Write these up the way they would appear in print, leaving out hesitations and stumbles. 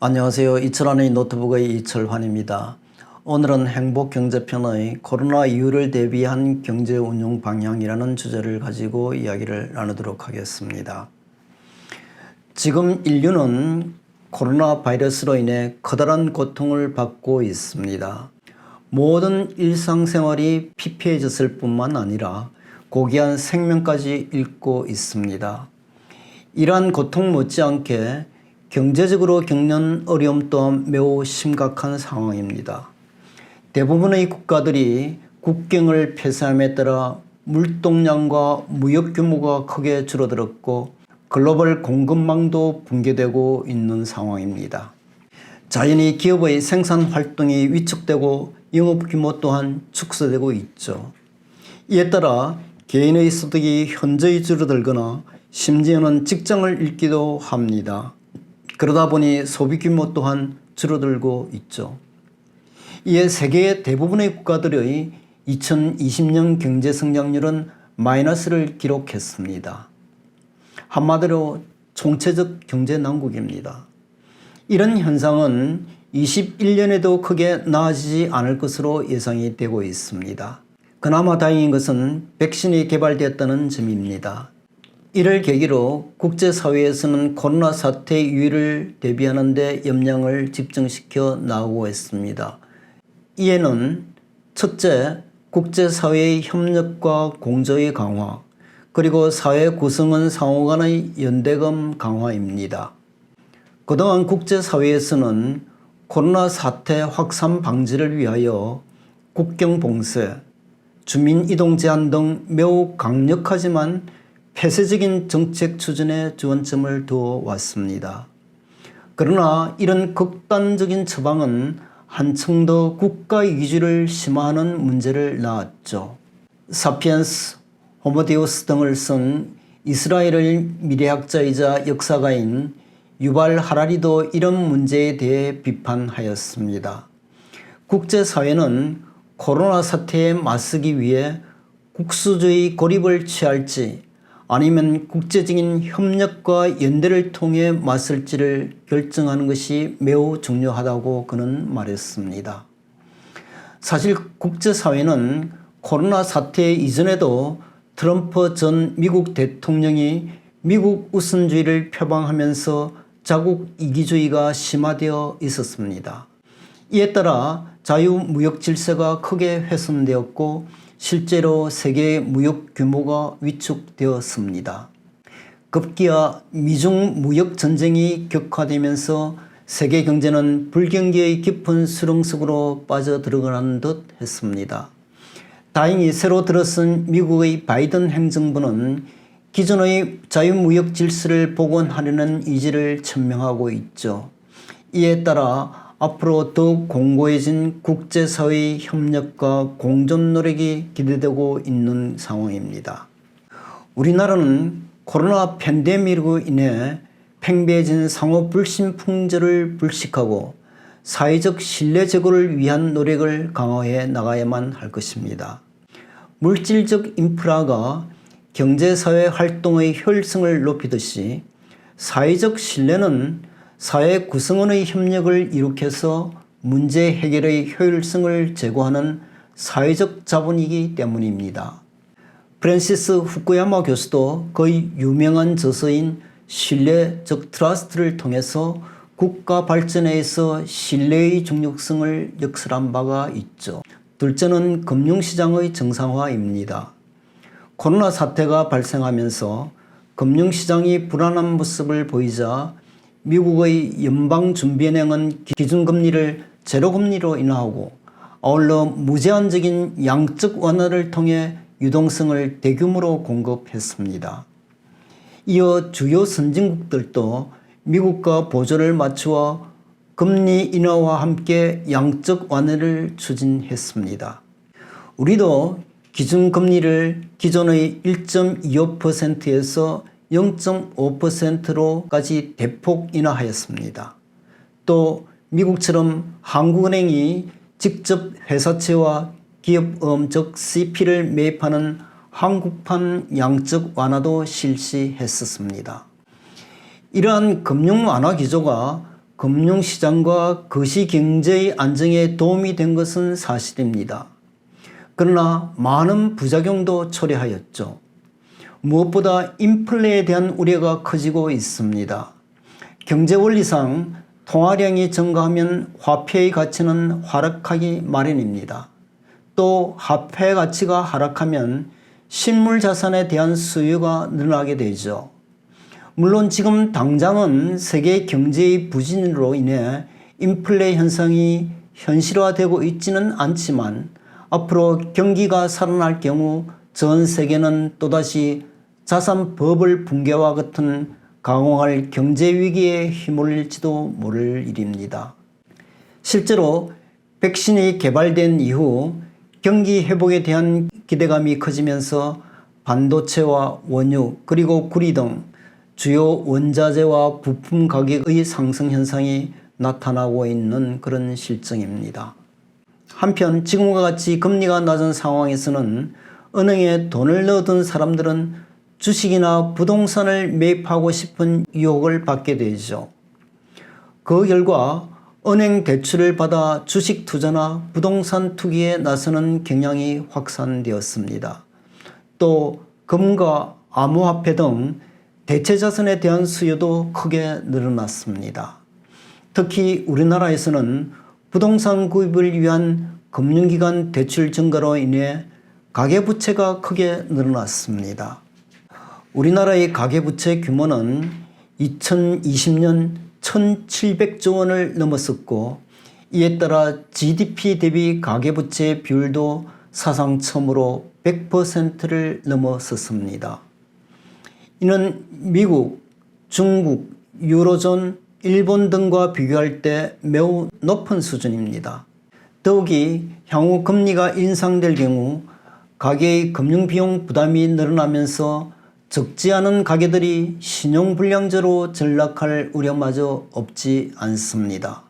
안녕하세요. 이철환의 노트북의 이철환입니다. 오늘은 행복경제편의 코로나 이후를 대비한 경제운용 방향이라는 주제를 가지고 이야기를 나누도록 하겠습니다. 지금 인류는 코로나 바이러스로 인해 커다란 고통을 받고 있습니다. 모든 일상생활이 피폐해졌을 뿐만 아니라 고귀한 생명까지 잃고 있습니다. 이러한 고통 못지않게 경제적으로 겪는 어려움 또한 매우 심각한 상황입니다. 대부분의 국가들이 국경을 폐쇄함에 따라 물동량과 무역 규모가 크게 줄어들었고 글로벌 공급망도 붕괴되고 있는 상황입니다. 자연히 기업의 생산 활동이 위축되고 영업 규모 또한 축소되고 있죠. 이에 따라 개인의 소득이 현저히 줄어들거나 심지어는 직장을 잃기도 합니다. 그러다 보니 소비 규모 또한 줄어들고 있죠. 이에 세계의 대부분의 국가들의 2020년 경제 성장률은 마이너스를 기록했습니다. 한마디로 총체적 경제 난국입니다. 이런 현상은 21년에도 크게 나아지지 않을 것으로 예상이 되고 있습니다. 그나마 다행인 것은 백신이 개발되었다는 점입니다. 이를 계기로 국제사회에서는 코로나 사태 유의를 대비하는 데 역량을 집중시켜 나오고 있습니다. 이에는 첫째, 국제사회의 협력과 공조의 강화, 그리고 사회 구성원 상호 간의 연대감 강화입니다. 그동안 국제사회에서는 코로나 사태 확산 방지를 위하여 국경 봉쇄, 주민 이동 제한 등 매우 강력하지만 폐쇄적인 정책 추진에 주안점을 두어 왔습니다. 그러나 이런 극단적인 처방은 한층 더 국가 이기주의를 심화하는 문제를 낳았죠. 사피엔스, 호모데우스 등을 쓴 이스라엘의 미래학자이자 역사가인 유발 하라리도 이런 문제에 대해 비판하였습니다. 국제사회는 코로나 사태에 맞서기 위해 국수주의 고립을 취할지 아니면 국제적인 협력과 연대를 통해 맞설지를 결정하는 것이 매우 중요하다고 그는 말했습니다. 사실 국제사회는 코로나 사태 이전에도 트럼프 전 미국 대통령이 미국 우선주의를 표방하면서 자국 이기주의가 심화되어 있었습니다. 이에 따라 자유무역 질서가 크게 훼손되었고 실제로 세계의 무역 규모가 위축되었습니다. 급기야 미중 무역 전쟁이 격화되면서 세계 경제는 불경기의 깊은 수렁 속으로 빠져들어가는 듯 했습니다. 다행히 새로 들어선 미국의 바이든 행정부는 기존의 자유무역 질서를 복원하려는 의지를 천명하고 있죠. 이에 따라 앞으로 더욱 공고해진 국제사회의 협력과 공존 노력이 기대되고 있는 상황입니다. 우리나라는 코로나 팬데믹으로 인해 팽배해진 상호 불신 풍조를 불식하고 사회적 신뢰 제고를 위한 노력을 강화해 나가야만 할 것입니다. 물질적 인프라가 경제사회 활동의 효율성을 높이듯이 사회적 신뢰는 사회 구성원의 협력을 이룩해서 문제 해결의 효율성을 제고하는 사회적 자본이기 때문입니다. 프랜시스 후쿠야마 교수도 그의 유명한 저서인 신뢰 즉 트러스트를 통해서 국가 발전에 있어 신뢰의 중요성을 역설한 바가 있죠. 둘째는 금융시장의 정상화입니다. 코로나 사태가 발생하면서 금융시장이 불안한 모습을 보이자 미국의 연방준비은행은 기준금리를 제로금리로 인하하고 아울러 무제한적인 양적 완화를 통해 유동성을 대규모로 공급했습니다. 이어 주요 선진국들도 미국과 보조를 맞추어 금리 인하와 함께 양적 완화를 추진했습니다. 우리도 기준금리를 기존의 1.25%에서 0.5%로까지 대폭 인하하였습니다. 또 미국처럼 한국은행이 직접 회사채와 기업음 즉 CP를 매입하는 한국판 양적 완화도 실시했었습니다. 이러한 금융 완화 기조가 금융시장과 거시경제의 안정에 도움이 된 것은 사실입니다. 그러나 많은 부작용도 초래하였죠. 무엇보다 인플레에 대한 우려가 커지고 있습니다. 경제원리상 통화량이 증가하면 화폐의 가치는 하락하기 마련입니다. 또 화폐 가치가 하락하면 실물자산에 대한 수요가 늘어나게 되죠. 물론 지금 당장은 세계 경제의 부진으로 인해 인플레 현상이 현실화되고 있지는 않지만 앞으로 경기가 살아날 경우 전 세계는 또다시 자산 버블 붕괴와 같은 강화할 경제 위기에 휘몰릴지도 모를 일입니다. 실제로 백신이 개발된 이후 경기 회복에 대한 기대감이 커지면서 반도체와 원유 그리고 구리 등 주요 원자재와 부품 가격의 상승 현상이 나타나고 있는 그런 실정입니다. 한편 지금과 같이 금리가 낮은 상황에서는 은행에 돈을 넣어둔 사람들은 주식이나 부동산을 매입하고 싶은 유혹을 받게 되죠. 그 결과 은행 대출을 받아 주식 투자나 부동산 투기에 나서는 경향이 확산되었습니다. 또 금과 암호화폐 등 대체자산에 대한 수요도 크게 늘어났습니다. 특히 우리나라에서는 부동산 구입을 위한 금융기관 대출 증가로 인해 가계부채가 크게 늘어났습니다. 우리나라의 가계부채 규모는 2020년 1,700조 원을 넘었었고 이에 따라 GDP 대비 가계부채 비율도 사상 처음으로 100%를 넘어섰습니다. 이는 미국, 중국, 유로존, 일본 등과 비교할 때 매우 높은 수준입니다. 더욱이 향후 금리가 인상될 경우 가계의 금융비용 부담이 늘어나면서 적지 않은 가계들이 신용불량자로 전락할 우려마저 없지 않습니다.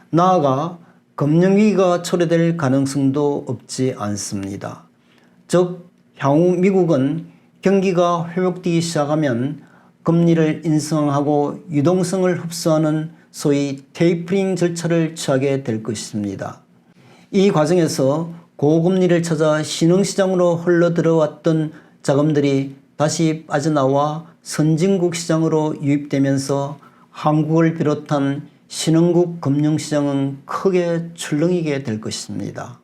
나아가 금융위기가 초래될 가능성도 없지 않습니다. 즉 향후 미국은 경기가 회복되기 시작하면 금리를 인상하고 유동성을 흡수하는 소위 테이퍼링 절차를 취하게 될 것입니다. 이 과정에서 고금리를 찾아 신흥시장으로 흘러들어왔던 자금들이 다시 빠져나와 선진국 시장으로 유입되면서 한국을 비롯한 신흥국 금융시장은 크게 출렁이게 될 것입니다.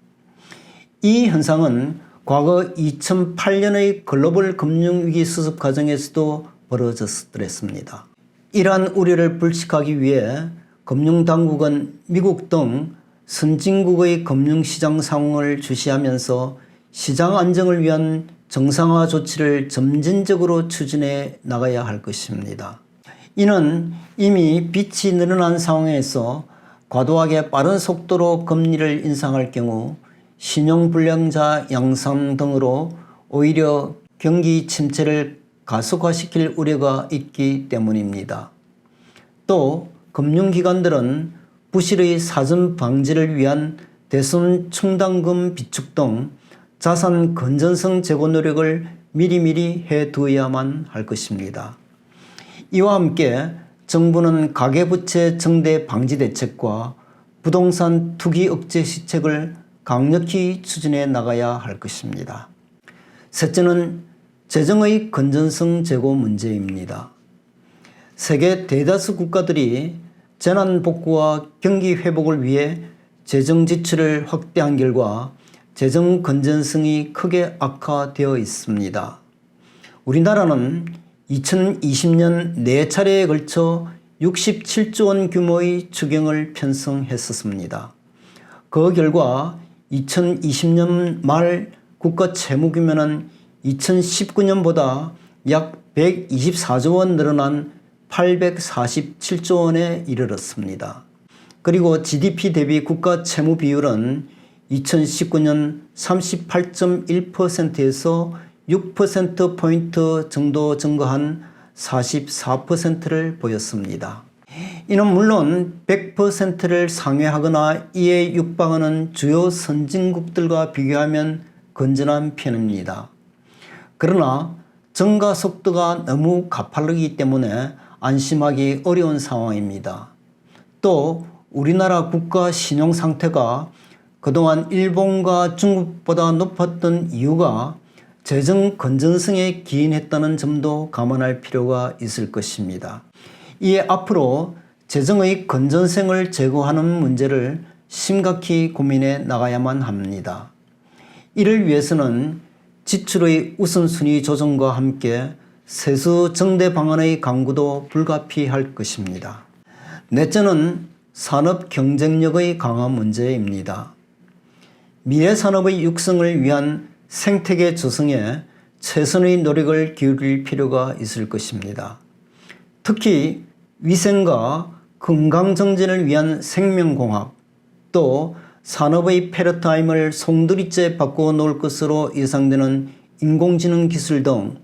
이 현상은 과거 2008년의 글로벌 금융위기 수습 과정에서도 벌어졌더랬습니다. 이러한 우려를 불식하기 위해 금융당국은 미국 등 선진국의 금융시장 상황을 주시하면서 시장 안정을 위한 정상화 조치를 점진적으로 추진해 나가야 할 것입니다. 이는 이미 빚이 늘어난 상황에서 과도하게 빠른 속도로 금리를 인상할 경우 신용불량자 양상 등으로 오히려 경기 침체를 가속화시킬 우려가 있기 때문입니다. 또 금융기관들은 부실의 사전 방지를 위한 대손 충당금 비축 등 자산 건전성 제고 노력을 미리미리 해두어야만 할 것입니다. 이와 함께 정부는 가계부채 증대 방지 대책과 부동산 투기 억제 시책을 강력히 추진해 나가야 할 것입니다. 셋째는 재정의 건전성 제고 문제입니다. 세계 대다수 국가들이 재난 복구와 경기 회복을 위해 재정 지출을 확대한 결과 재정 건전성이 크게 악화되어 있습니다. 우리나라는 2020년 4차례에 걸쳐 67조 원 규모의 추경을 편성했었습니다. 그 결과 2020년 말 국가 채무 규모는 2019년보다 약 124조 원 늘어난 847조 원에 이르렀습니다. 그리고 GDP 대비 국가 채무 비율은 2019년 38.1%에서 6%포인트 정도 증가한 44%를 보였습니다. 이는 물론 100%를 상회하거나 이에 육박하는 주요 선진국들과 비교하면 건전한 편입니다. 그러나 증가 속도가 너무 가파르기 때문에 안심하기 어려운 상황입니다. 또 우리나라 국가 신용 상태가 그동안 일본과 중국보다 높았던 이유가 재정 건전성에 기인했다는 점도 감안할 필요가 있을 것입니다. 이에 앞으로 재정의 건전성을 제고하는 문제를 심각히 고민해 나가야만 합니다. 이를 위해서는 지출의 우선순위 조정과 함께 세수 정대 방안의 강구도 불가피할 것입니다. 넷째는 산업 경쟁력의 강화 문제입니다. 미래 산업의 육성을 위한 생태계 조성에 최선의 노력을 기울일 필요가 있을 것입니다. 특히 위생과 건강정진을 위한 생명공학, 또 산업의 패러다임을 송두리째 바꾸어 놓을 것으로 예상되는 인공지능 기술 등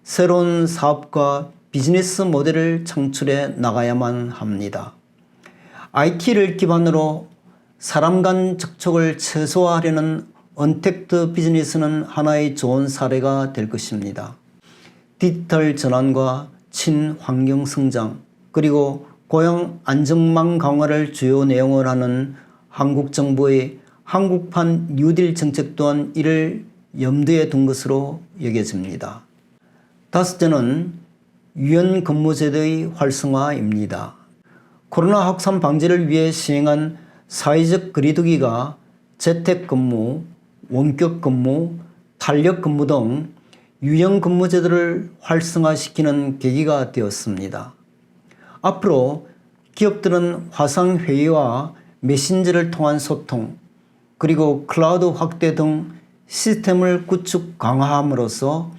새로운 사업과 비즈니스 모델을 창출해 나가야만 합니다. IT를 기반으로 사람 간 접촉을 최소화하려는 언택트 비즈니스는 하나의 좋은 사례가 될 것입니다. 디지털 전환과 친환경 성장, 그리고 고용 안정망 강화를 주요 내용을 하는 한국 정부의 한국판 뉴딜 정책 또한 이를 염두에 둔 것으로 여겨집니다. 다섯째는 유연 근무제도의 활성화입니다. 코로나 확산 방지를 위해 시행한 사회적 거리두기가 재택근무, 원격근무, 탄력근무 등 유연 근무제도를 활성화시키는 계기가 되었습니다. 앞으로 기업들은 화상회의와 메신저를 통한 소통, 그리고 클라우드 확대 등 시스템을 구축 강화함으로써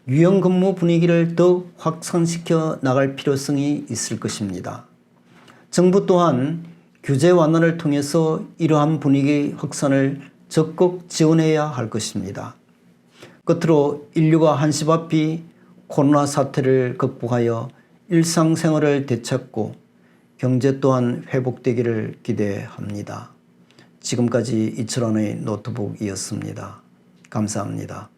유연 근무 분위기를 더욱 확산시켜 나갈 필요성이 있을 것입니다. 정부 또한 규제 완화를 통해서 이러한 분위기 확산을 적극 지원해야 할 것입니다. 끝으로 인류가 한시바삐 코로나 사태를 극복하여 일상생활을 되찾고 경제 또한 회복되기를 기대합니다. 지금까지 이철원의 노트북이었습니다. 감사합니다.